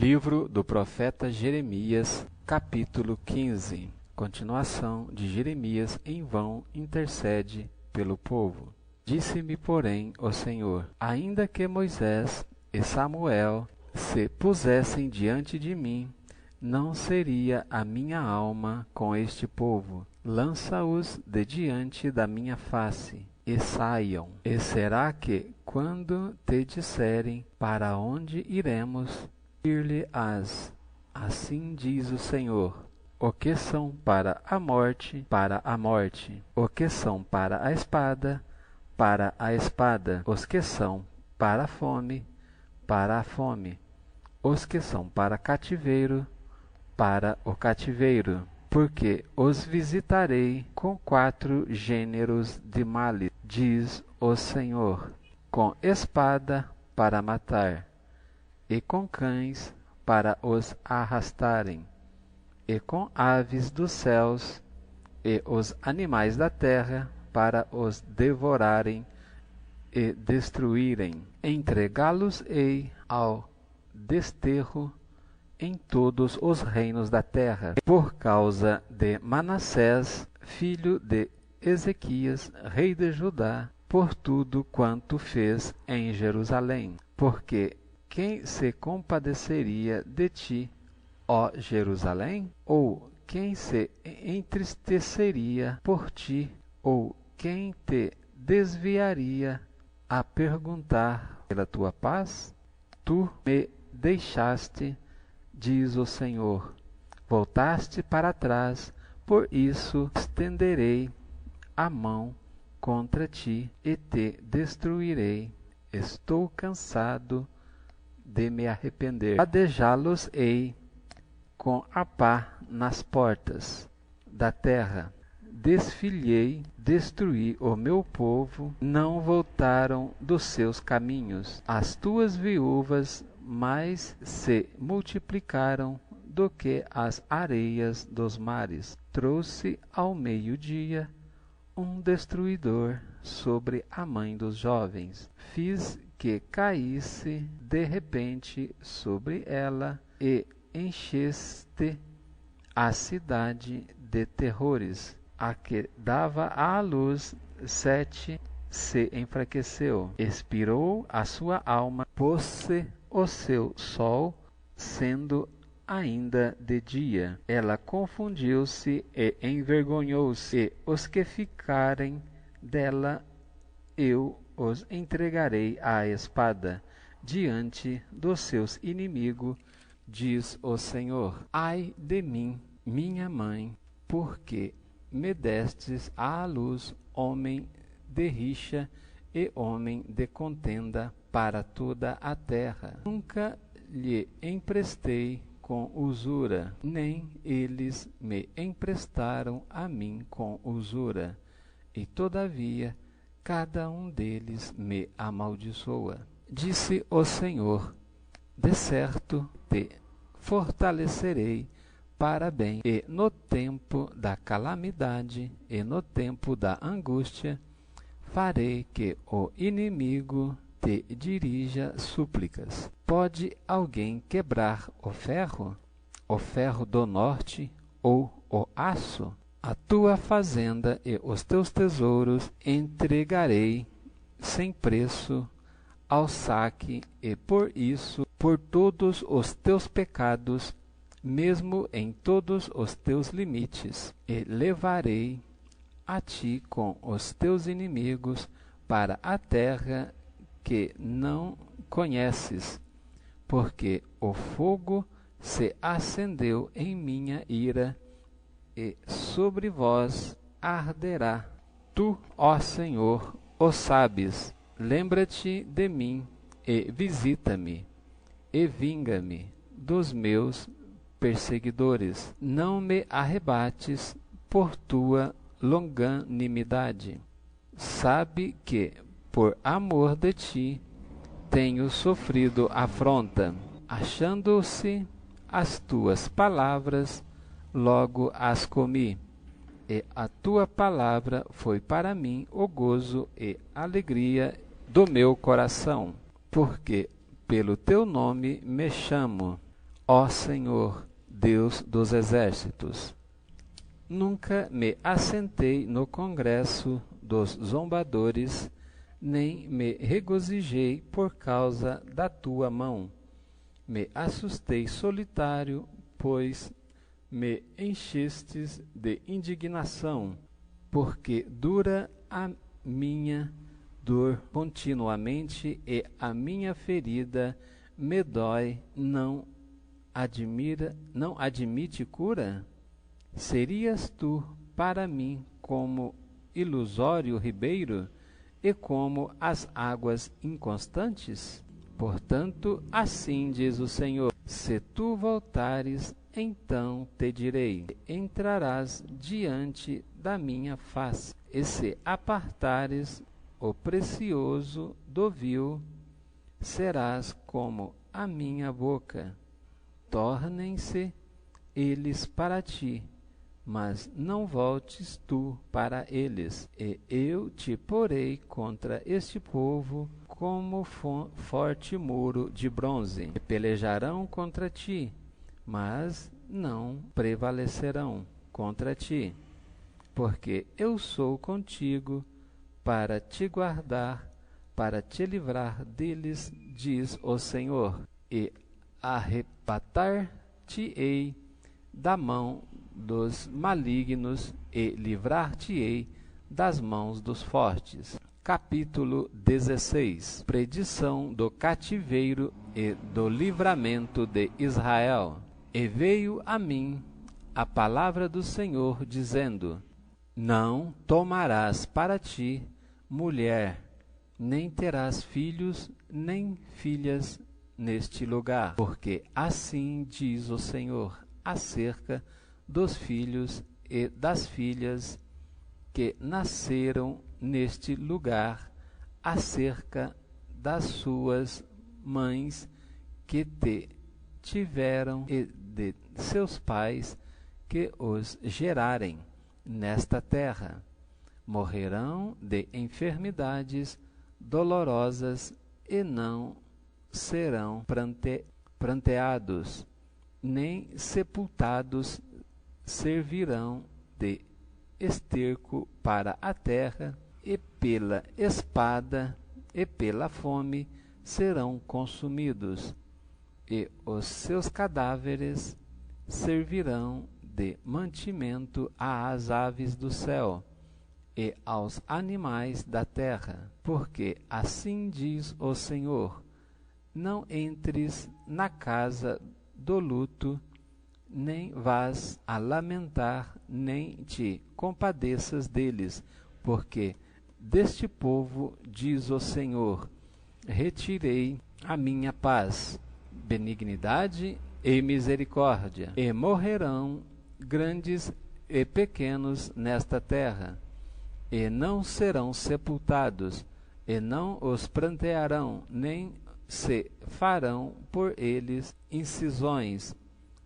Livro do profeta Jeremias, capítulo 15. Continuação de Jeremias em vão intercede pelo povo. Disse-me, porém, o Senhor: ainda que Moisés e Samuel se pusessem diante de mim, não seria a minha alma com este povo. Lança-os de diante da minha face, e saiam. E será que, quando te disserem para onde iremos, dir-lhe-ás: assim diz o Senhor: o que são para a morte, para a morte; o que são para a espada, para a espada; os que são para a fome, para a fome; os que são para cativeiro, para o cativeiro. Porque os visitarei com 4 gêneros de males, diz o Senhor: com espada para matar, e com cães para os arrastarem, e com aves dos céus e os animais da terra para os devorarem e destruírem. Entregá-los-ei ao desterro em todos os reinos da terra, por causa de Manassés, filho de Ezequias, rei de Judá, por tudo quanto fez em Jerusalém. Porque quem se compadeceria de ti, ó Jerusalém? Ou quem se entristeceria por ti? Ou quem te desviaria a perguntar pela tua paz? Tu me deixaste, diz o Senhor, voltaste para trás, por isso estenderei a mão contra ti e te destruirei. Estou cansado de me arrepender. Adejá-los-ei com a pá nas portas da terra. Desfilhei, destruí o meu povo, não voltaram dos seus caminhos. As tuas viúvas mais se multiplicaram do que as areias dos mares. Trouxe ao meio-dia um destruidor sobre a mãe dos jovens. Fiz que caísse de repente sobre ela e encheste a cidade de terrores. A que dava à luz 7 se enfraqueceu, expirou a sua alma, pôs-se o seu sol, sendo ainda de dia. Ela confundiu-se e envergonhou-se, e os que ficarem dela eu os entregarei à espada diante dos seus inimigos, diz o Senhor. Ai de mim, minha mãe, porque me destes à luz homem de rixa e homem de contenda para toda a terra. Nunca lhe emprestei com usura, nem eles me emprestaram a mim com usura, e todavia cada um deles me amaldiçoa. Disse o Senhor: de certo te fortalecerei para bem, e no tempo da calamidade e no tempo da angústia farei que o inimigo te dirija súplicas. Pode alguém quebrar o ferro do norte, ou o aço? A tua fazenda e os teus tesouros entregarei sem preço ao saque, e por isso, por todos os teus pecados, mesmo em todos os teus limites, e levarei a ti com os teus inimigos para a terra que não conheces, porque o fogo se acendeu em minha ira, e sobre vós arderá. Tu, ó Senhor, o sabes. Lembra-te de mim e visita-me, e vinga-me dos meus perseguidores. Não me arrebates por tua longanimidade. Sabe que, por amor de ti, tenho sofrido afronta. Achando-se as tuas palavras, logo as comi, e a tua palavra foi para mim o gozo e alegria do meu coração, porque pelo teu nome me chamo, ó Senhor, Deus dos exércitos. Nunca me assentei no congresso dos zombadores, nem me regozijei por causa da tua mão. Me assustei solitário, pois me enchestes de indignação, porque dura a minha dor continuamente e a minha ferida me dói, não admite cura? Serias tu para mim como ilusório ribeiro e como as águas inconstantes? Portanto, assim diz o Senhor: se tu voltares, então te direi, entrarás diante da minha face, e se apartares o precioso do vil, serás como a minha boca. Tornem-se eles para ti, mas não voltes tu para eles, e eu te porei contra este povo como forte muro de bronze. E pelejarão contra ti, mas não prevalecerão contra ti, porque eu sou contigo para te guardar, para te livrar deles, diz o Senhor, e arrebatar-te-ei da mão dos malignos e livrar-te-ei das mãos dos fortes. Capítulo 16. Predição do cativeiro e do livramento de Israel. E veio a mim a palavra do Senhor, dizendo: não tomarás para ti mulher, nem terás filhos nem filhas neste lugar, porque assim diz o Senhor acerca dos filhos e das filhas que nasceram neste lugar, acerca das suas mães que te tiveram e de seus pais que os gerarem nesta terra. Morrerão de enfermidades dolorosas e não serão pranteados, nem sepultados, servirão de esterco para a terra, e pela espada e pela fome serão consumidos, e os seus cadáveres servirão de mantimento às aves do céu e aos animais da terra, porque assim diz o Senhor: não entres na casa do luto, nem vás a lamentar, nem te compadeças deles, porque deste povo, diz o Senhor, retirei a minha paz, benignidade e misericórdia, e morrerão grandes e pequenos nesta terra, e não serão sepultados, e não os prantearão, nem se farão por eles incisões,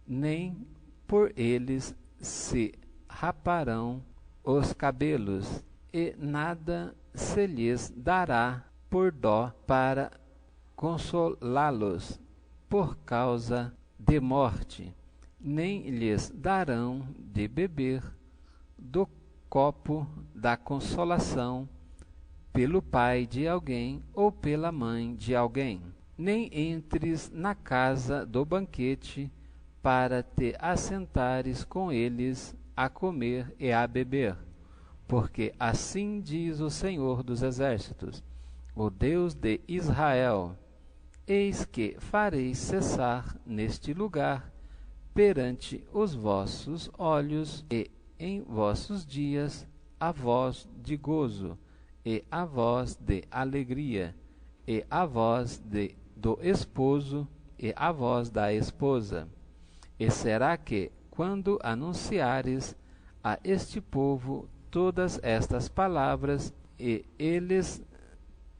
nem por eles se raparão os cabelos, e nada se lhes dará por dó para consolá-los por causa de morte, nem lhes darão de beber do copo da consolação pelo pai de alguém ou pela mãe de alguém. Nem entres na casa do banquete para te assentares com eles a comer e a beber, porque assim diz o Senhor dos Exércitos, o Deus de Israel: eis que farei cessar neste lugar, perante os vossos olhos, e em vossos dias, a voz de gozo, e a voz de alegria, e a voz do esposo, e a voz da esposa. E será que, quando anunciares a este povo todas estas palavras, e eles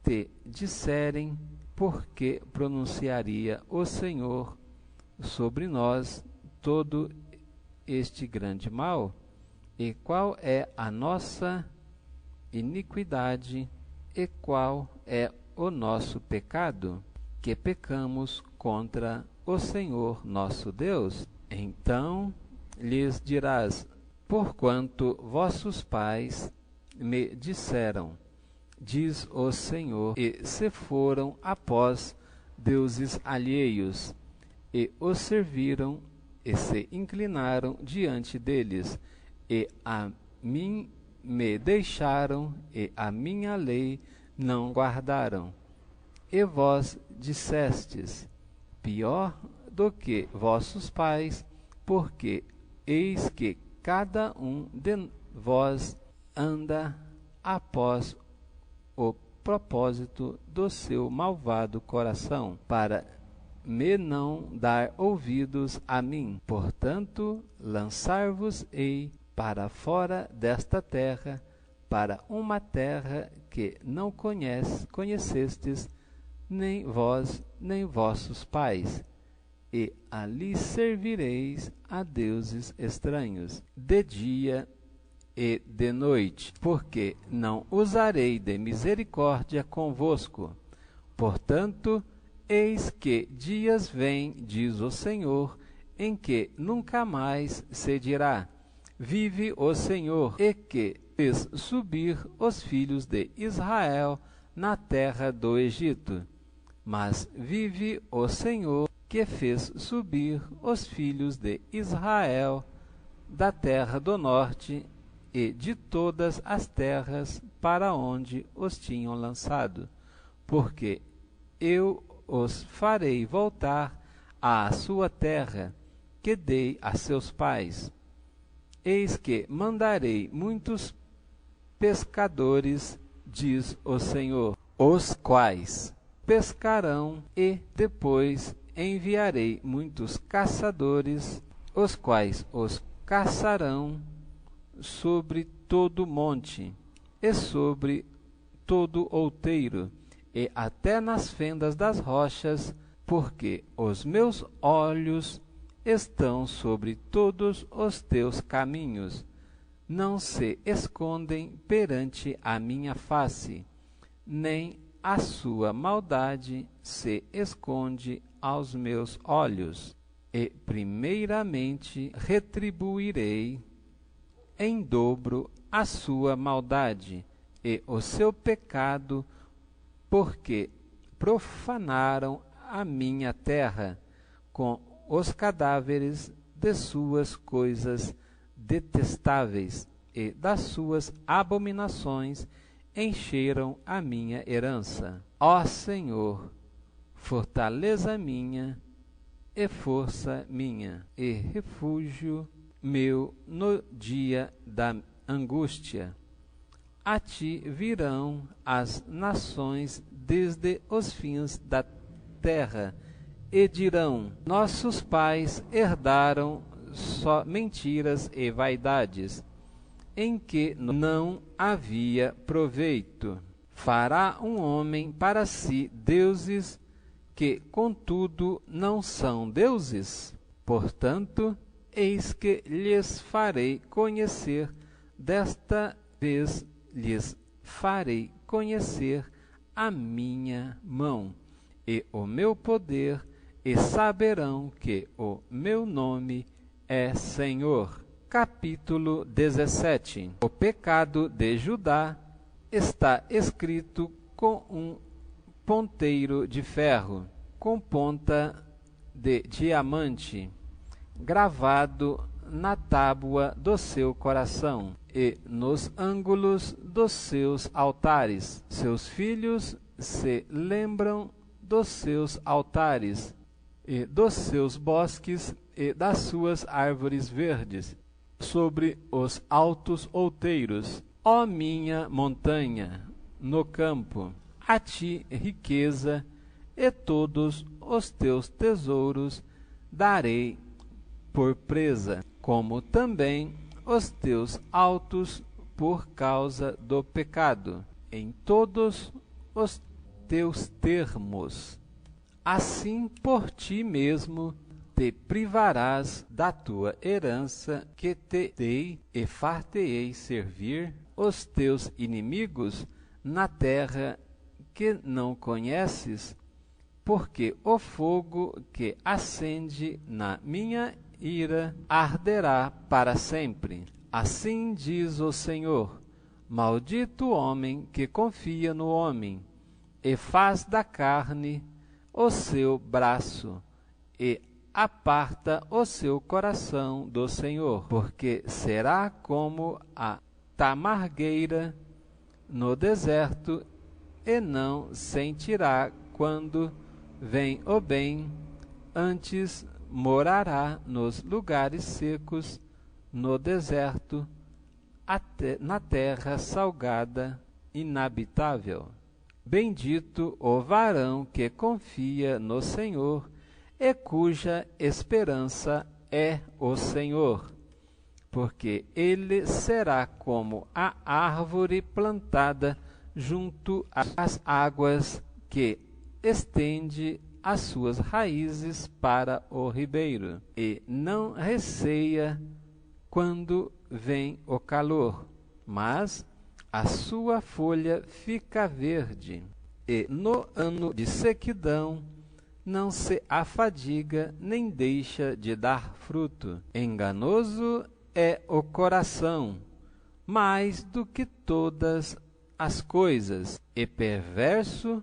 te disserem: por que pronunciaria o Senhor sobre nós todo este grande mal? E qual é a nossa iniquidade, e qual é o nosso pecado? Que pecamos contra o Senhor nosso Deus? Então lhes dirás: porquanto vossos pais me disseram, diz o Senhor, e se foram após deuses alheios, e os serviram, e se inclinaram diante deles, e a mim me deixaram, e a minha lei não guardaram. E vós dissestes: pior do que vossos pais, porque eis que cada um de vós anda após o propósito do seu malvado coração, para me não dar ouvidos a mim. Portanto, lançar-vos-ei para fora desta terra, para uma terra que não conhecestes, nem vós, nem vossos pais, e ali servireis a deuses estranhos, de dia e de noite, porque não usarei de misericórdia convosco. Portanto, eis que dias vêm, diz o Senhor, em que nunca mais se dirá: vive o Senhor, e que fez subir os filhos de Israel na terra do Egito. Mas vive o Senhor, que fez subir os filhos de Israel da terra do norte e de todas as terras para onde os tinham lançado, porque eu os farei voltar à sua terra, que dei a seus pais. Eis que mandarei muitos pescadores, diz o Senhor, os quais pescarão, e depois enviarei muitos caçadores, os quais os caçarão sobre todo monte, e sobre todo outeiro, e até nas fendas das rochas, porque os meus olhos estão sobre todos os teus caminhos, não se escondem perante a minha face, nem a sua maldade se esconde aos meus olhos. E primeiramente retribuirei em dobro a sua maldade e o seu pecado, porque profanaram a minha terra com os cadáveres de suas coisas detestáveis, e das suas abominações encheram a minha herança. Ó Senhor, fortaleza minha e força minha, e refúgio meu no dia da angústia. A ti virão as nações desde os fins da terra, e dirão: nossos pais herdaram só mentiras e vaidades, em que não havia proveito. Fará um homem para si deuses, que contudo não são deuses? Portanto, eis que lhes farei conhecer, desta vez lhes farei conhecer a minha mão e o meu poder, e saberão que o meu nome é Senhor. Capítulo 17. O pecado de Judá está escrito com um ponteiro de ferro, com ponta de diamante, gravado na tábua do seu coração e nos ângulos dos seus altares. Seus filhos se lembram dos seus altares, e dos seus bosques e das suas árvores verdes, sobre os altos outeiros. Ó minha montanha, no campo, a ti riqueza, e todos os teus tesouros darei por presa, como também os teus altos por causa do pecado, em todos os teus termos. Assim por ti mesmo te privarás da tua herança que te dei, e far-te-ei servir os teus inimigos na terra que não conheces, porque o fogo que acende na minha ira arderá para sempre. Assim diz o Senhor: maldito o homem que confia no homem, e faz da carne o seu braço, e aparta o seu coração do Senhor, porque será como a tamargueira no deserto, e não sentirá quando vem o bem, antes morará nos lugares secos, no deserto, na terra salgada, inabitável. Bendito o varão que confia no Senhor e cuja esperança é o Senhor, porque ele será como a árvore plantada junto às águas, que estende as suas raízes para o ribeiro, e não receia quando vem o calor, mas a sua folha fica verde, e no ano de sequidão não se afadiga nem deixa de dar fruto. Enganoso é o coração, mais do que todas as coisas, e perverso,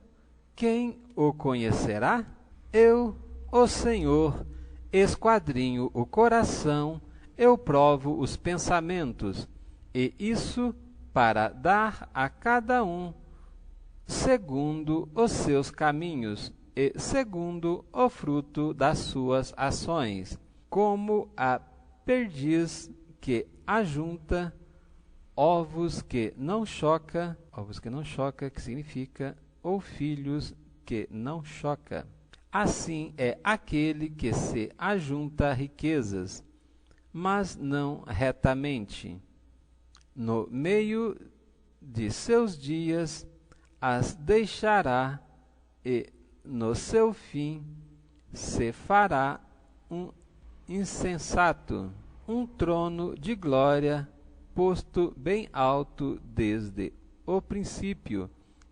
quem o conhecerá? Eu, o Senhor, esquadrinho o coração, eu provo os pensamentos, e isso para dar a cada um segundo os seus caminhos e segundo o fruto das suas ações, como a perdiz que ajunta ovos que não choca, que significa ou filhos que não choca. Assim é aquele que se ajunta riquezas, mas não retamente. No meio de seus dias as deixará, e no seu fim se fará um insensato, um trono de glória posto bem alto desde o princípio,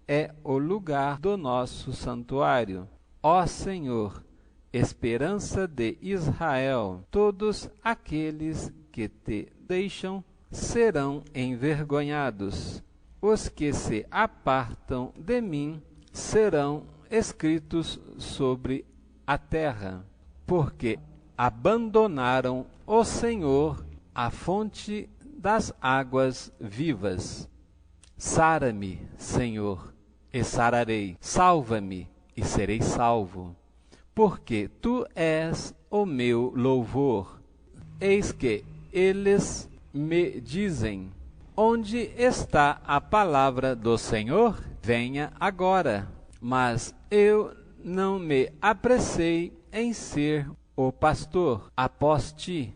é o lugar do nosso santuário. Ó Senhor, esperança de Israel, todos aqueles que te deixam serão envergonhados. Os que se apartam de mim serão escritos sobre a terra, porque abandonaram o Senhor, a fonte das águas vivas. Sara-me, Senhor, e sararei. Salva-me, e serei salvo. Porque tu és o meu louvor. Eis que eles me dizem: onde está a palavra do Senhor? Venha agora. Mas eu não me apressei em ser o pastor após ti,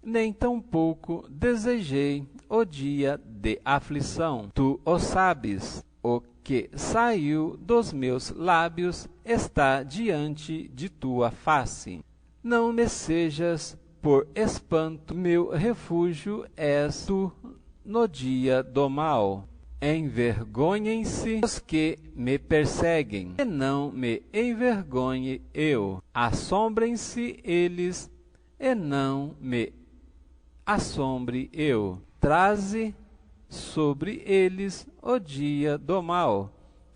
nem tampouco desejei o dia de aflição. Tu o sabes, o que saiu dos meus lábios está diante de tua face. Não me sejas por espanto, meu refúgio és tu no dia do mal. Envergonhem-se os que me perseguem, e não me envergonhe eu. Assombrem-se eles, e não me assombre eu. Traze sobre eles o dia do mal,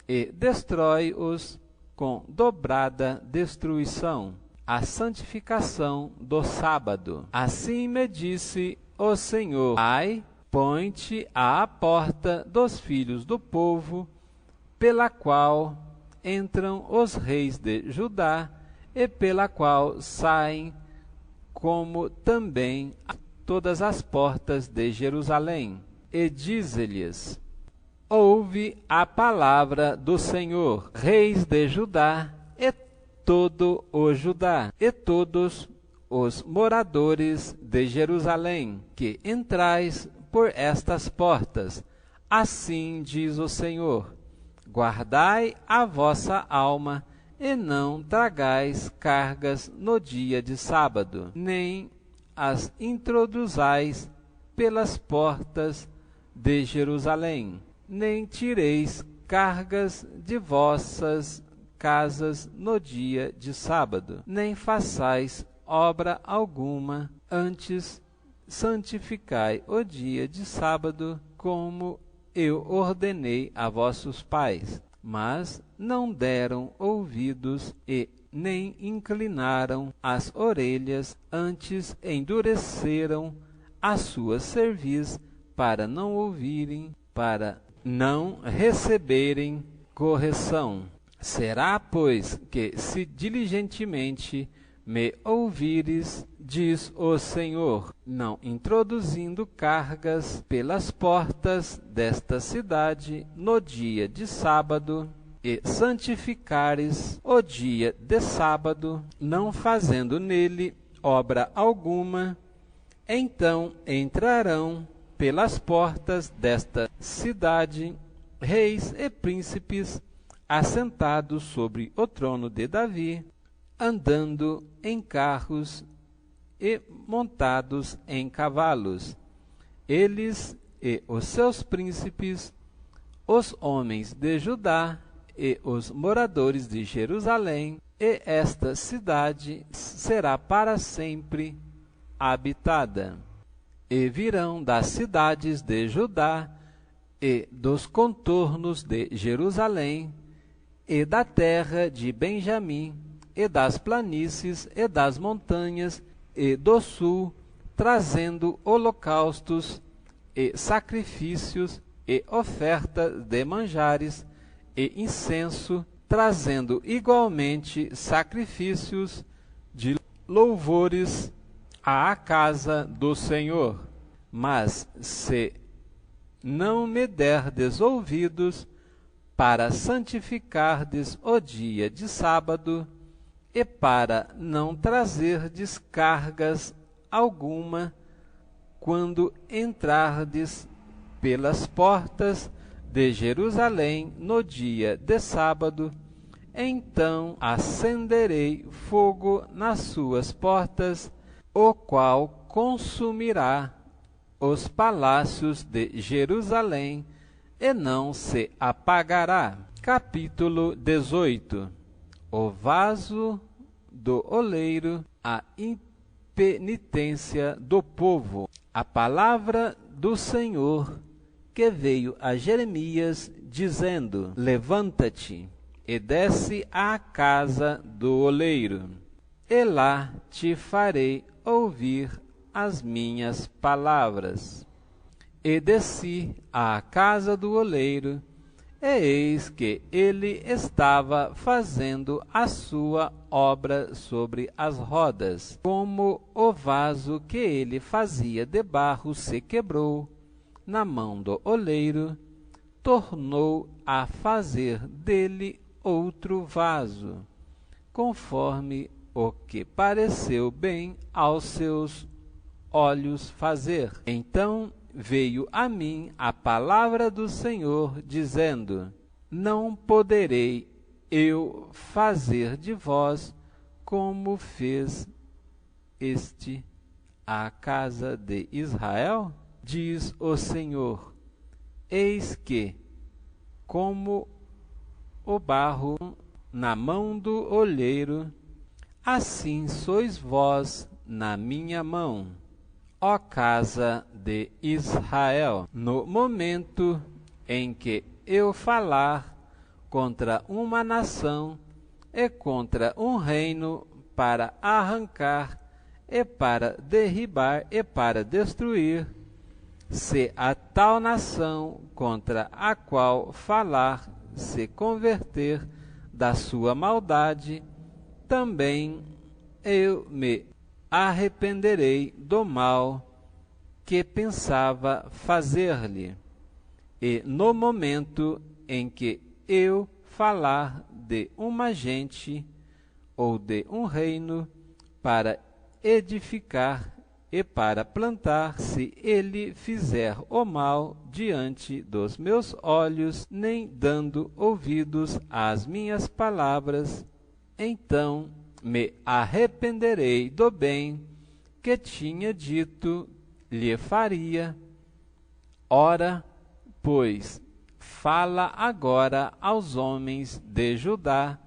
e destrói-os com dobrada destruição. A santificação do sábado. Assim me disse o Senhor: ai, põe-te à porta dos filhos do povo, pela qual entram os reis de Judá, e pela qual saem, como também todas as portas de Jerusalém. E dize-lhes: ouve a palavra do Senhor, reis de Judá, e todo o Judá, e todos os moradores de Jerusalém, que entrais por estas portas. Assim diz o Senhor: guardai a vossa alma, e não tragais cargas no dia de sábado, nem as introduzais pelas portas de Jerusalém, nem tireis cargas de vossas casas no dia de sábado, nem façais obra alguma, antes santificai o dia de sábado, como eu ordenei a vossos pais. Mas não deram ouvidos e nem inclinaram as orelhas, antes endureceram a sua cerviz, para não ouvirem, para não receberem correção. Será, pois, que se diligentemente me ouvires, diz o Senhor, não introduzindo cargas pelas portas desta cidade no dia de sábado, e santificares o dia de sábado, não fazendo nele obra alguma, então entrarão pelas portas desta cidade reis e príncipes assentados sobre o trono de Davi, andando em carros e montados em cavalos, eles e os seus príncipes, os homens de Judá e os moradores de Jerusalém, e esta cidade será para sempre habitada. E virão das cidades de Judá e dos contornos de Jerusalém, e da terra de Benjamim, e das planícies e das montanhas e do sul, trazendo holocaustos e sacrifícios e ofertas de manjares e incenso, trazendo igualmente sacrifícios de louvores à casa do Senhor. Mas se não me derdes ouvidos para santificardes o dia de sábado, e para não trazerdes cargas alguma, quando entrardes pelas portas de Jerusalém no dia de sábado, então acenderei fogo nas suas portas, o qual consumirá os palácios de Jerusalém, e não se apagará. Capítulo 18. O vaso do oleiro, a impenitência do povo. A palavra do Senhor que veio a Jeremias, dizendo: Levanta-te e desce à casa do oleiro, e lá te farei ouvir as minhas palavras. E desci à casa do oleiro, e eis que ele estava fazendo a sua obra sobre as rodas. Como o vaso que ele fazia de barro se quebrou na mão do oleiro, tornou a fazer dele outro vaso, conforme o que pareceu bem aos seus olhos fazer. Então veio a mim a palavra do Senhor, dizendo: Não poderei eu fazer de vós como fez este à casa de Israel? Diz o Senhor: Eis que, como o barro na mão do olheiro, assim sois vós na minha mão, ó casa de Israel. No momento em que eu falar contra uma nação e contra um reino, para arrancar e para derribar e para destruir, se a tal nação contra a qual falar se converter da sua maldade, também eu me arrependerei do mal que pensava fazer-lhe. E no momento em que eu falar de uma gente ou de um reino para edificar e para plantar, se ele fizer o mal diante dos meus olhos, nem dando ouvidos às minhas palavras, então me arrependerei do bem que tinha dito lhe faria. Ora, pois, fala agora aos homens de Judá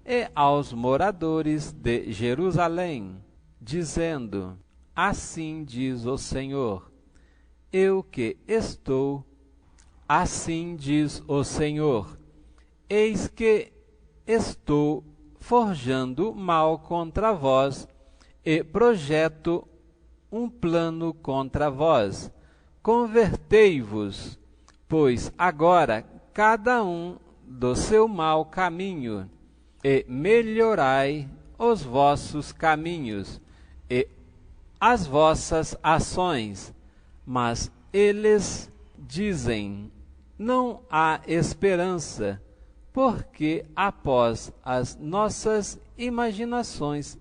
e aos moradores de Jerusalém, dizendo: Assim diz o Senhor, eu que estou, assim diz o Senhor, eis que estou forjando mal contra vós e projeto um plano contra vós. Convertei-vos, pois agora cada um do seu mau caminho, e melhorai os vossos caminhos e as vossas ações. Mas eles dizem: não há esperança, porque após as nossas imaginações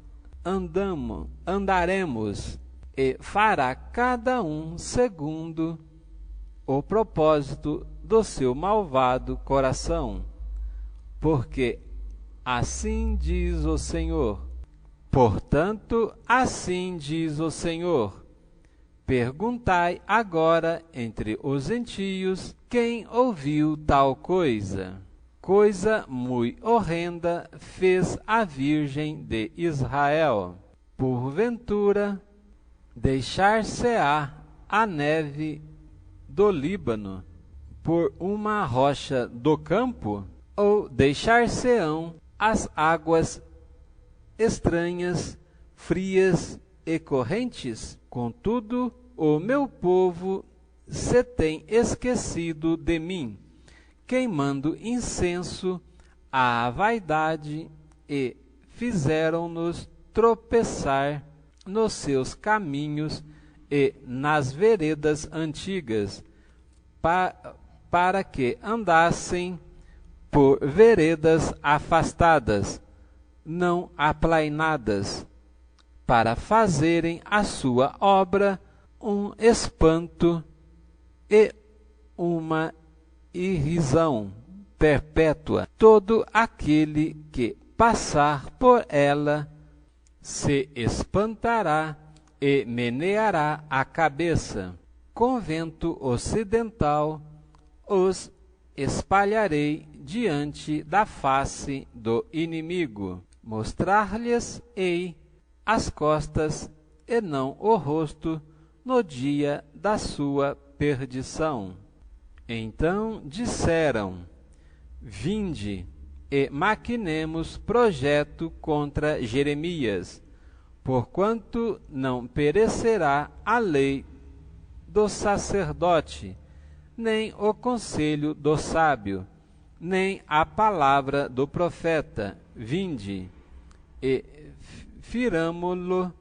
andaremos, e fará cada um segundo o propósito do seu malvado coração. Porque assim diz o Senhor. Portanto, assim diz o Senhor: perguntai agora entre os gentios quem ouviu tal coisa. Coisa muito horrenda fez a Virgem de Israel. Porventura, deixar-se-á a neve do Líbano por uma rocha do campo? Ou deixar-se-ão as águas estranhas, frias e correntes? Contudo, o meu povo se tem esquecido de mim, queimando incenso à vaidade, e fizeram-nos tropeçar nos seus caminhos e nas veredas antigas, para que andassem por veredas afastadas, não aplainadas, para fazerem a sua obra um espanto e uma irrisão perpétua. Todo aquele que passar por ela se espantará e meneará a cabeça. Com vento ocidental os espalharei diante da face do inimigo. Mostrar-lhes-ei as costas e não o rosto no dia da sua perdição. Então disseram: vinde e maquinemos projeto contra Jeremias, porquanto não perecerá a lei do sacerdote, nem o conselho do sábio, nem a palavra do profeta. Vinde e firamo-lo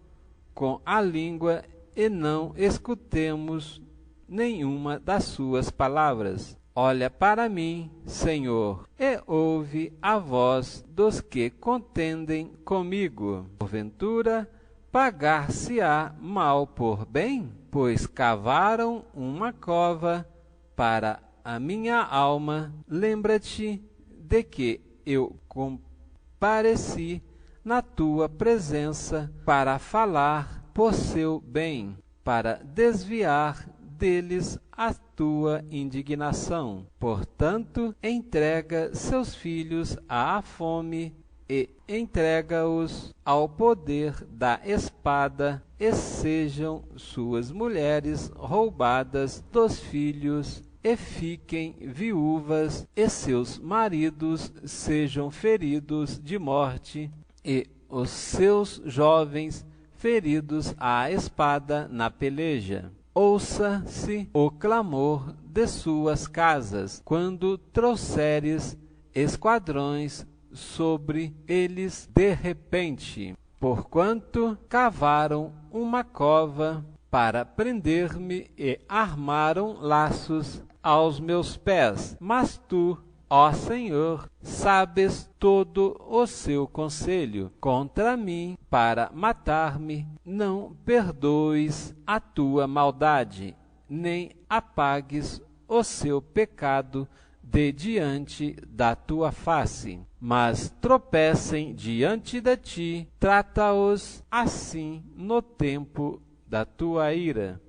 com a língua, e não escutemos nenhuma das suas palavras. Olha para mim, Senhor, e ouve a voz dos que contendem comigo. Porventura, pagar-se-á mal por bem? Pois cavaram uma cova para a minha alma. Lembra-te de que eu compareci na tua presença para falar por seu bem, para desviar deles a tua indignação. Portanto, entrega seus filhos à fome e entrega-os ao poder da espada, e sejam suas mulheres roubadas dos filhos, e fiquem viúvas, e seus maridos sejam feridos de morte, e os seus jovens feridos à espada na peleja. Ouça-se o clamor de suas casas, quando trouxeres esquadrões sobre eles de repente, porquanto cavaram uma cova para prender-me e armaram laços aos meus pés. Mas tu, ó Senhor, sabes todo o seu conselho contra mim para matar-me. Não perdoes a tua maldade, nem apagues o seu pecado de diante da tua face. Mas tropecem diante de ti, trata-os assim no tempo da tua ira.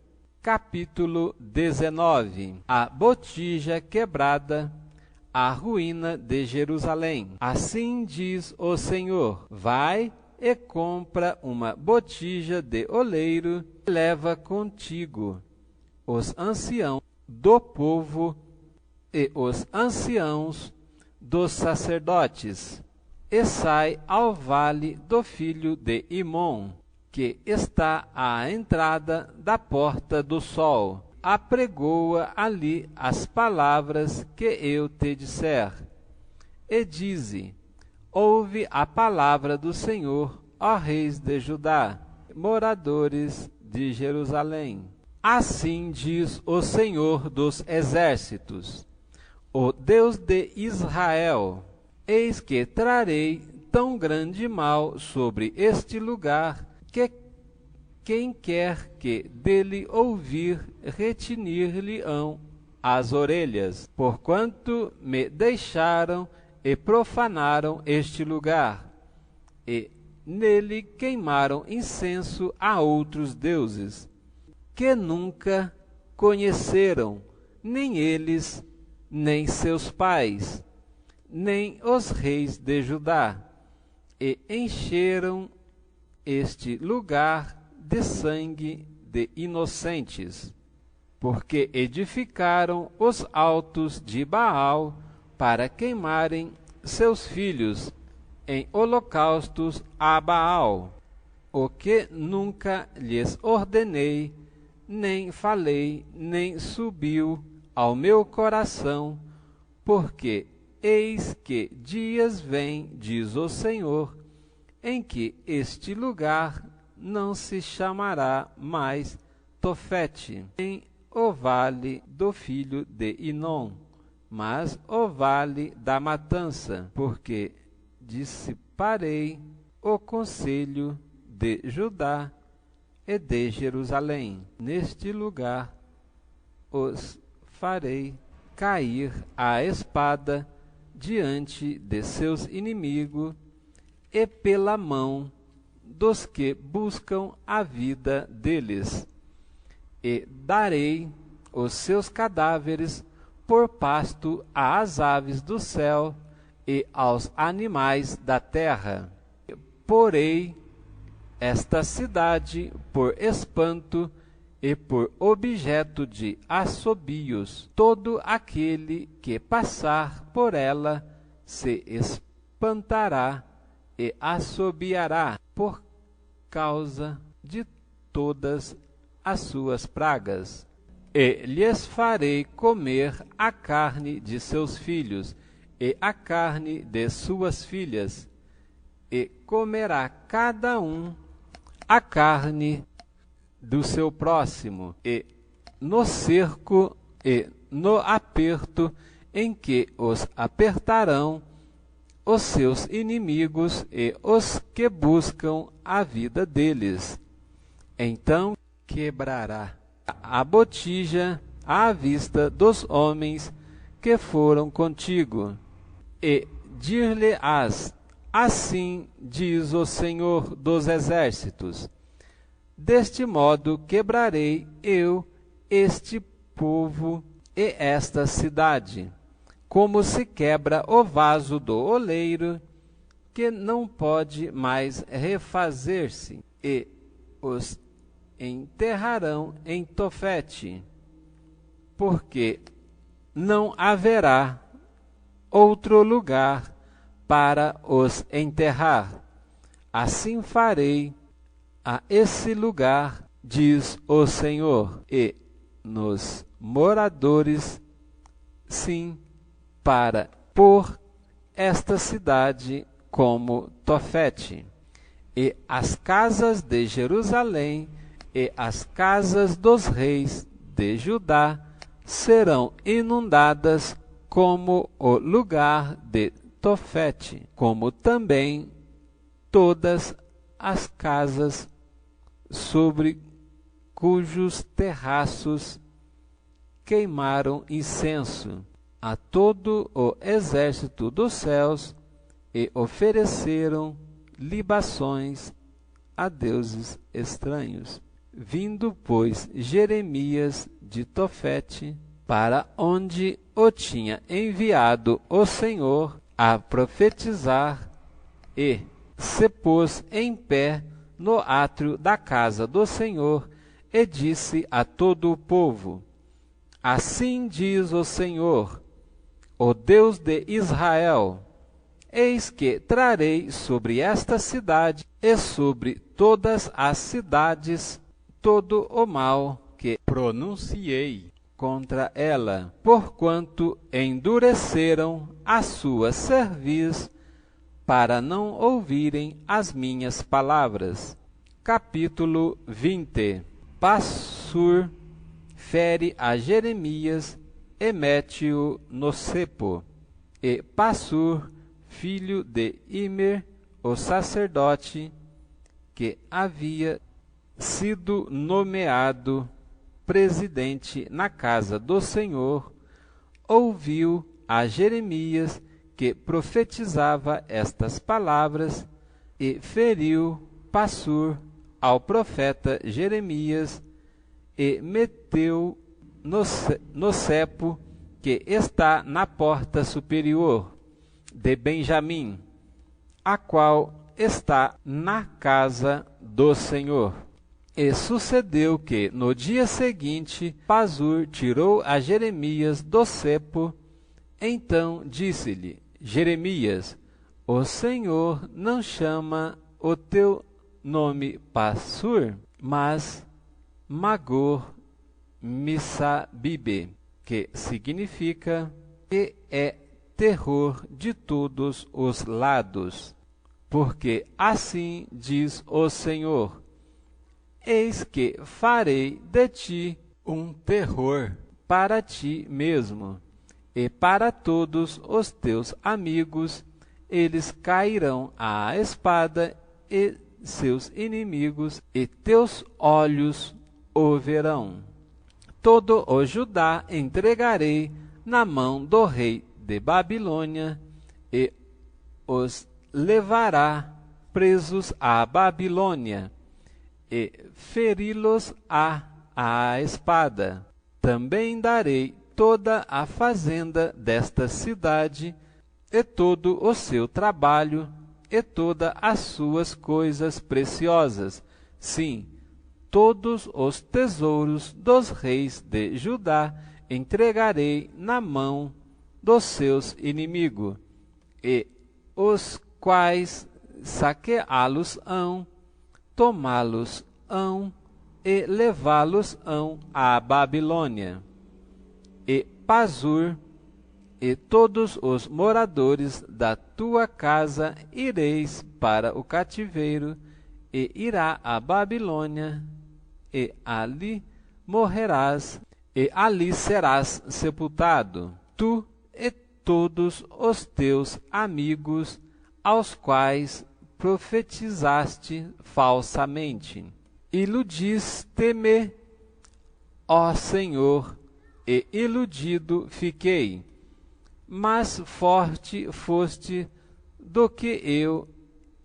Capítulo 19. A botija quebrada, a ruína de Jerusalém. Assim diz o Senhor: vai e compra uma botija de oleiro, e leva contigo os anciãos do povo e os anciãos dos sacerdotes, e sai ao vale do filho de Imom, que está à entrada da porta do sol. Apregoa ali as palavras que eu te disser, e dize: ouve a palavra do Senhor, ó reis de Judá, moradores de Jerusalém. Assim diz o Senhor dos exércitos, o Deus de Israel: eis que trarei tão grande mal sobre este lugar, que quem quer que dele ouvir, retinir-lhe-ão as orelhas, porquanto me deixaram e profanaram este lugar, e nele queimaram incenso a outros deuses, que nunca conheceram, nem eles, nem seus pais, nem os reis de Judá, e encheram este lugar de sangue de inocentes, porque edificaram os altos de Baal para queimarem seus filhos em holocaustos a Baal, o que nunca lhes ordenei, nem falei, nem subiu ao meu coração, porque eis que dias vêm, diz o Senhor, em que este lugar não se chamará mais Tofete, nem o vale do filho de Inom, mas o vale da matança, porque dissiparei o conselho de Judá e de Jerusalém. Neste lugar os farei cair a espada diante de seus inimigos e pela mão dos que buscam a vida deles, e darei os seus cadáveres por pasto às aves do céu e aos animais da terra. Porei esta cidade por espanto e por objeto de assobios. Todo aquele que passar por ela se espantará e assobiará por causa de todas as suas pragas. E lhes farei comer a carne de seus filhos e a carne de suas filhas, e comerá cada um a carne do seu próximo, e no cerco e no aperto em que os apertarão os seus inimigos e os que buscam a vida deles. Então quebrará a botija à vista dos homens que foram contigo, e dir-lhe-ás: assim diz o Senhor dos exércitos, deste modo quebrarei eu este povo e esta cidade, como se quebra o vaso do oleiro, que não pode mais refazer-se, e os enterrarão em Tofete, porque não haverá outro lugar para os enterrar. Assim farei a esse lugar, diz o Senhor, e nos moradores, sim, para pôr esta cidade como Tofete, e as casas de Jerusalém e as casas dos reis de Judá serão inundadas como o lugar de Tofete, como também todas as casas sobre cujos terraços queimaram incenso a todo o exército dos céus e ofereceram libações a deuses estranhos. Vindo, pois, Jeremias de Tofete, para onde o tinha enviado o Senhor a profetizar, e se pôs em pé no átrio da casa do Senhor e disse a todo o povo: Assim diz o Senhor, o Deus de Israel: Eis que trarei sobre esta cidade e sobre todas as cidades todo o mal que pronunciei contra ela, porquanto endureceram a sua cerviz para não ouvirem as minhas palavras. Capítulo 20. Passur fere a Jeremias e mete-o no cepo. E Passur, filho de Imer, o sacerdote, que havia sido nomeado presidente na casa do Senhor, ouviu a Jeremias que profetizava estas palavras e feriu Passur ao profeta Jeremias e meteu no cepo que está na porta superior de Benjamim, a qual está na casa do Senhor. E sucedeu que, no dia seguinte, Passur tirou a Jeremias do cepo. Então disse-lhe: Jeremias, o Senhor não chama o teu nome Passur, mas Magor Missabibe, que significa que é terror de todos os lados. Porque assim diz o Senhor: Eis que farei de ti um terror para ti mesmo, e para todos os teus amigos. Eles cairão à espada, e seus inimigos, e teus olhos o verão. Todo o Judá entregarei na mão do rei de Babilônia, e os levará presos à Babilônia, e feri-los à espada. Também darei toda a fazenda desta cidade, e todo o seu trabalho, e todas as suas coisas preciosas, sim, todos os tesouros dos reis de Judá entregarei na mão dos seus inimigos, e os quais saqueá-los-ão, tomá-los-ão e levá-los-ão à Babilônia. E Passur e todos os moradores da tua casa ireis para o cativeiro, e irá à Babilônia, e ali morrerás, e ali serás sepultado, tu e todos os teus amigos, aos quais profetizaste falsamente. Iludiste-me, ó Senhor, e iludido fiquei. Mas forte foste do que eu,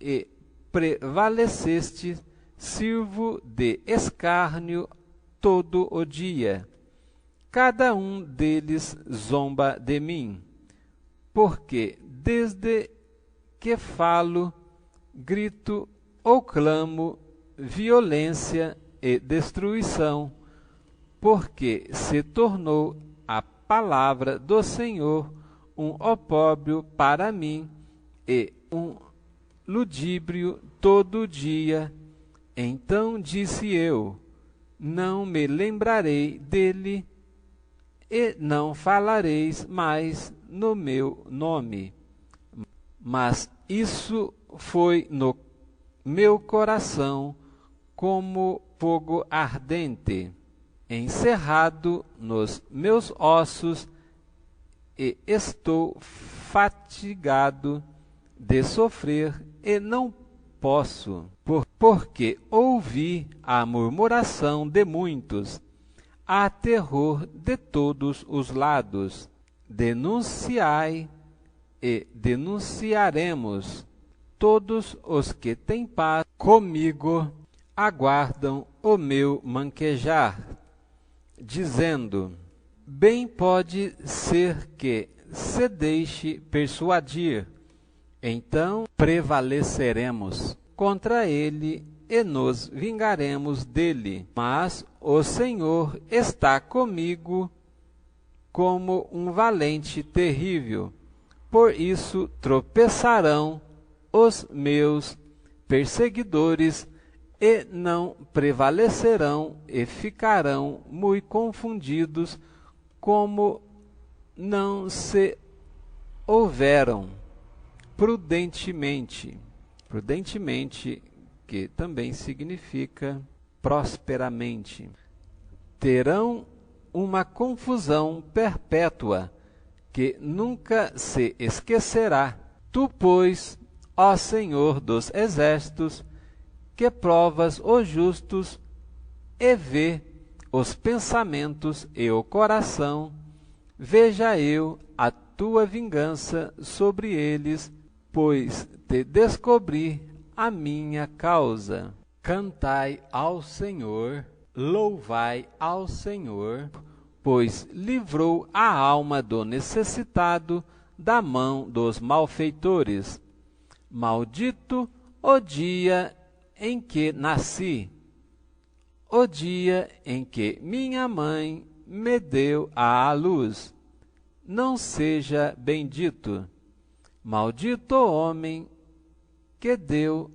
e prevaleceste, sirvo de escárnio todo o dia. Cada um deles zomba de mim, porque desde que falo, grito ou clamo violência e destruição, porque se tornou a palavra do Senhor um opróbrio para mim, e um ludíbrio todo dia. Então disse eu: não me lembrarei dele, e não falareis mais no meu nome. Mas isso foi no meu coração como fogo ardente, encerrado nos meus ossos, e estou fatigado de sofrer, e não posso, porque ouvi a murmuração de muitos, há terror de todos os lados. Denunciai e denunciaremos. Todos os que têm paz comigo aguardam o meu manquejar, dizendo: bem pode ser que se deixe persuadir, então prevaleceremos contra ele e nos vingaremos dele. Mas o Senhor está comigo como um valente terrível. Por isso tropeçarão os meus perseguidores e não prevalecerão e ficarão muito confundidos, como não se houveram prudentemente. Prudentemente, que também significa prosperamente. Terão uma confusão perpétua, que nunca se esquecerá. Tu, pois, ó Senhor dos exércitos, que provas os justos e vê os pensamentos e o coração, veja eu a tua vingança sobre eles, pois te descobri a minha causa. Cantai ao Senhor, louvai ao Senhor, pois livrou a alma do necessitado da mão dos malfeitores. Maldito o dia em que nasci, o dia em que minha mãe me deu à luz. Não seja bendito. Maldito o homem que deu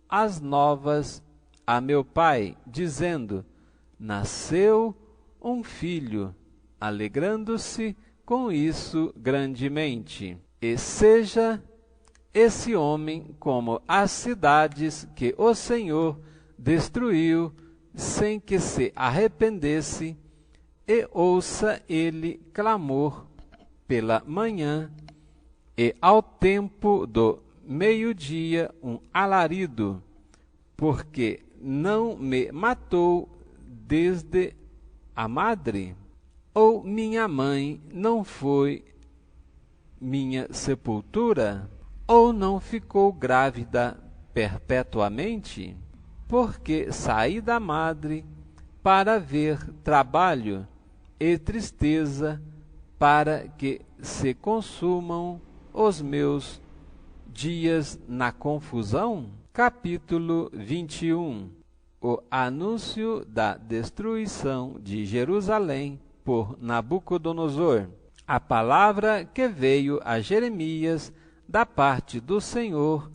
as novas a meu pai, dizendo: nasceu um filho, alegrando-se com isso grandemente. E seja esse homem como as cidades que o Senhor destruiu, sem que se arrependesse, e ouça ele clamor pela manhã, e ao tempo do meio-dia um alarido, porque não me matou desde a madre? Ou minha mãe não foi minha sepultura? Ou não ficou grávida perpetuamente? Porque saí da madre para ver trabalho e tristeza, para que se consumam os meus dias na confusão? Capítulo 21. O anúncio da destruição de Jerusalém por Nabucodonosor. A palavra que veio a Jeremias da parte do Senhor,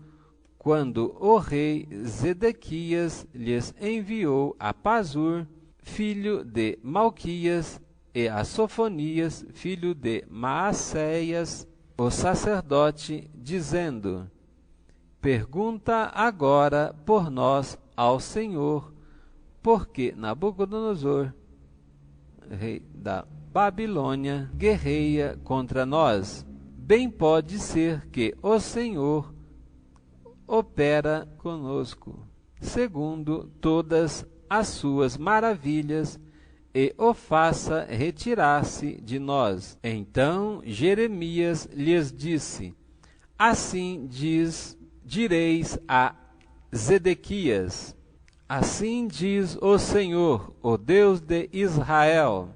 quando o rei Zedequias lhes enviou a Pazur, filho de Malquias, e a Sofonias, filho de Maacéias, o sacerdote, dizendo: pergunta agora por nós ao Senhor, porque Nabucodonosor, rei da Babilônia, guerreia contra nós. Bem pode ser que o Senhor opera conosco, segundo todas as suas maravilhas, e o faça retirar-se de nós. Então Jeremias lhes disse: assim direis a Zedequias: assim diz o Senhor, o Deus de Israel: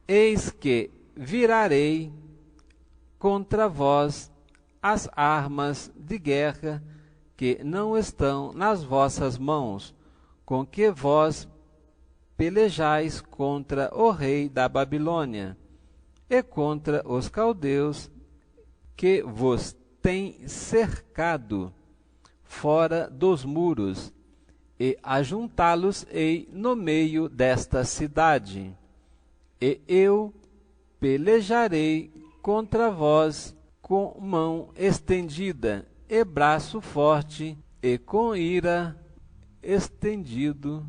eis que virarei contra vós as armas de guerra que não estão nas vossas mãos, com que vós pelejais contra o rei da Babilônia e contra os caldeus que vos têm cercado fora dos muros, e ajuntá-los-ei no meio desta cidade. E eu pelejarei contra vós com mão estendida e braço forte, e com ira estendido,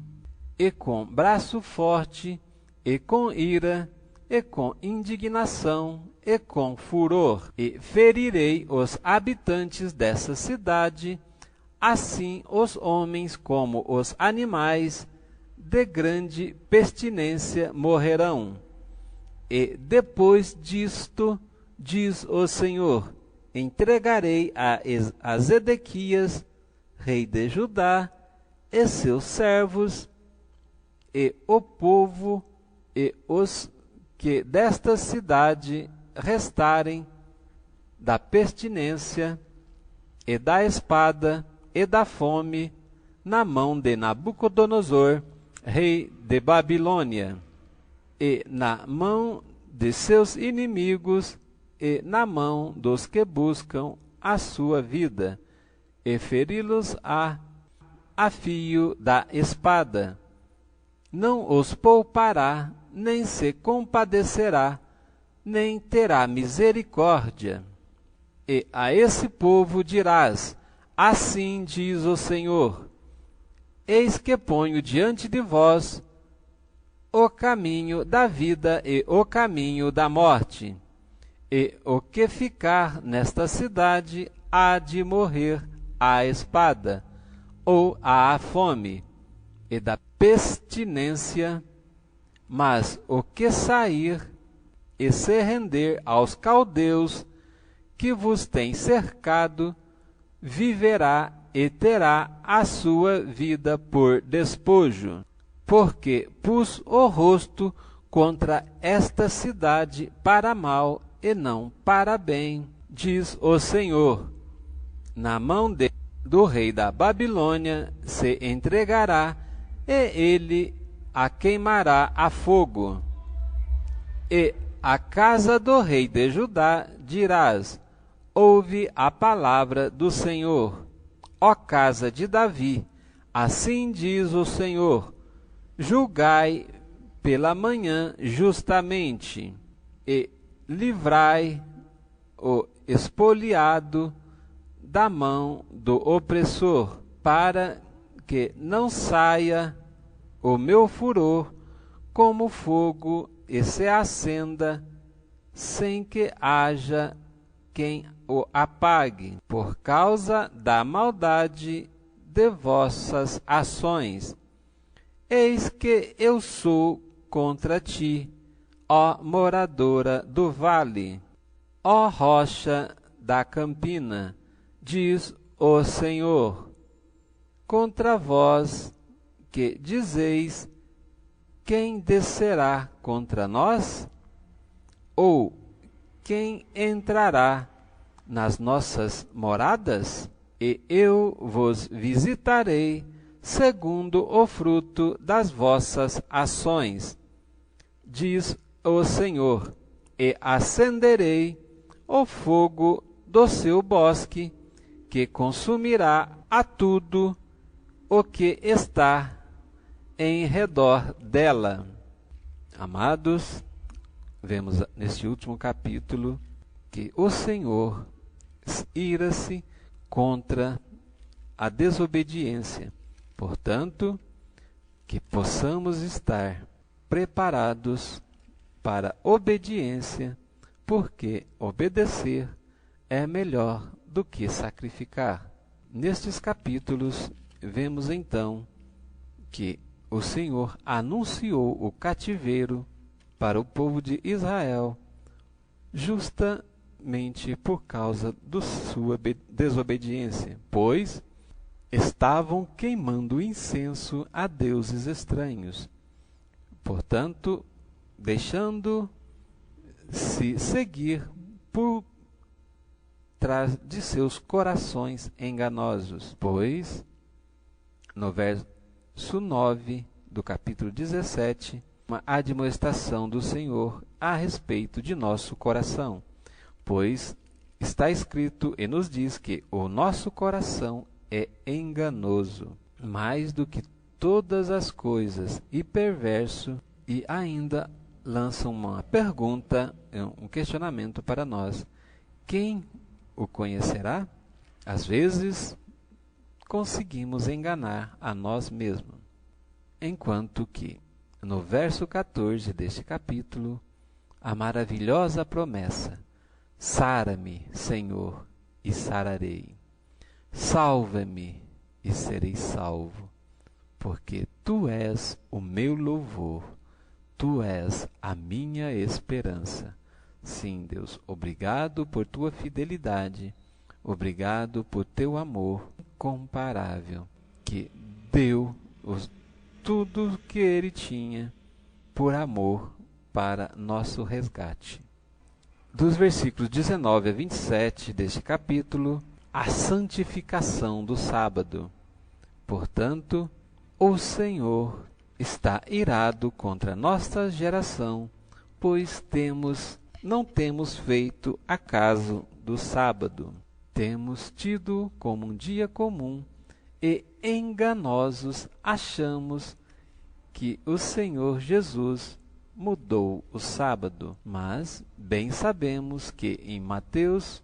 e com braço forte, e com ira, e com indignação, e com furor, e ferirei os habitantes dessa cidade, assim os homens como os animais, de grande pestilência morrerão. E depois disto, diz o Senhor, entregarei a Zedequias, rei de Judá, e seus servos, e o povo, e os que desta cidade restarem da pestilência e da espada e da fome na mão de Nabucodonosor, rei de Babilônia, e na mão de seus inimigos e na mão dos que buscam a sua vida, e feri-los a fio da espada. Não os poupará, nem se compadecerá, nem terá misericórdia. E a esse povo dirás: assim diz o Senhor: eis que ponho diante de vós o caminho da vida e o caminho da morte, e o que ficar nesta cidade há de morrer à espada, ou à fome, e da pestilência, mas o que sair e se render aos caldeus que vos têm cercado, viverá e terá a sua vida por despojo, porque pus o rosto contra esta cidade para mal e não para bem, diz o Senhor. Na mão do rei da Babilônia se entregará, e ele a queimará a fogo. E à casa do rei de Judá dirás: ouve a palavra do Senhor, ó casa de Davi, assim diz o Senhor: julgai pela manhã justamente, e livrai o espoliado da mão do opressor, para que não saia o meu furor como fogo e se acenda sem que haja quem o apague, por causa da maldade de vossas ações. Eis que eu sou contra ti, ó moradora do vale, ó rocha da campina, diz o Senhor, contra vós que dizeis: quem descerá contra nós? Ou quem entrará nas nossas moradas? E eu vos visitarei segundo o fruto das vossas ações, diz o Senhor, e acenderei o fogo do seu bosque, que consumirá a tudo o que está em redor dela. Amados, vemos neste último capítulo que o Senhor ira-se contra a desobediência. Portanto, que possamos estar preparados para obediência, porque obedecer é melhor do que sacrificar. Nestes capítulos, vemos então que o Senhor anunciou o cativeiro para o povo de Israel, justamente por causa da sua desobediência, pois estavam queimando incenso a deuses estranhos. Portanto, deixando-se seguir por trás de seus corações enganosos. Pois, no verso 9 do capítulo 17, uma admoestação do Senhor a respeito de nosso coração. Pois está escrito e nos diz que o nosso coração é enganoso, mais do que todas as coisas, e perverso, e ainda lança uma pergunta, um questionamento para nós: quem o conhecerá? Às vezes, conseguimos enganar a nós mesmos, enquanto que, no verso 14 deste capítulo, a maravilhosa promessa: sara-me, Senhor, e sararei. Salva-me, e serei salvo, porque Tu és o meu louvor, Tu és a minha esperança. Sim, Deus, obrigado por Tua fidelidade, obrigado por Teu amor incomparável, que deu tudo que Ele tinha por amor para nosso resgate. Dos versículos 19 a 27 deste capítulo, a santificação do sábado. Portanto, o Senhor está irado contra nossa geração, pois não temos feito acaso do sábado. Temos tido como um dia comum e enganosos achamos que o Senhor Jesus mudou o sábado. Mas bem sabemos que em Mateus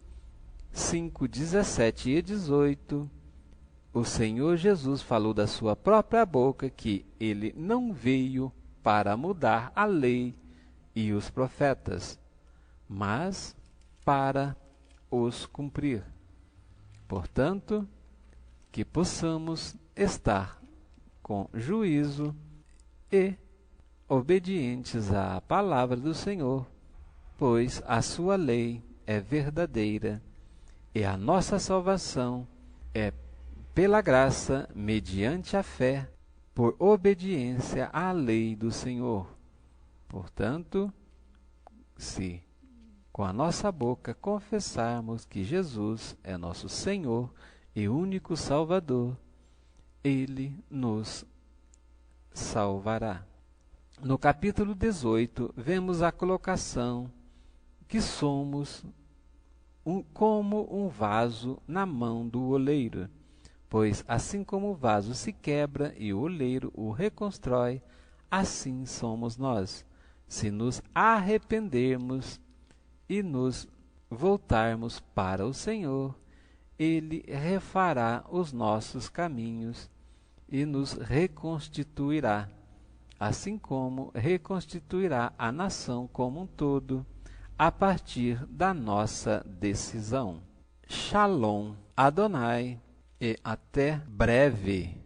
5, 17 e 18, o Senhor Jesus falou da sua própria boca que ele não veio para mudar a lei e os profetas, mas para os cumprir. Portanto, que possamos estar com juízo e obedientes à palavra do Senhor, pois a sua lei é verdadeira e a nossa salvação é pela graça, mediante a fé, por obediência à lei do Senhor. Portanto, se com a nossa boca confessarmos que Jesus é nosso Senhor e único Salvador, Ele nos salvará. No capítulo 18, vemos a colocação que somos como um vaso na mão do oleiro. Pois assim como o vaso se quebra e o oleiro o reconstrói, assim somos nós. Se nos arrependermos e nos voltarmos para o Senhor, Ele refará os nossos caminhos e nos reconstituirá, assim como reconstituirá a nação como um todo, a partir da nossa decisão. Shalom Adonai. E até breve.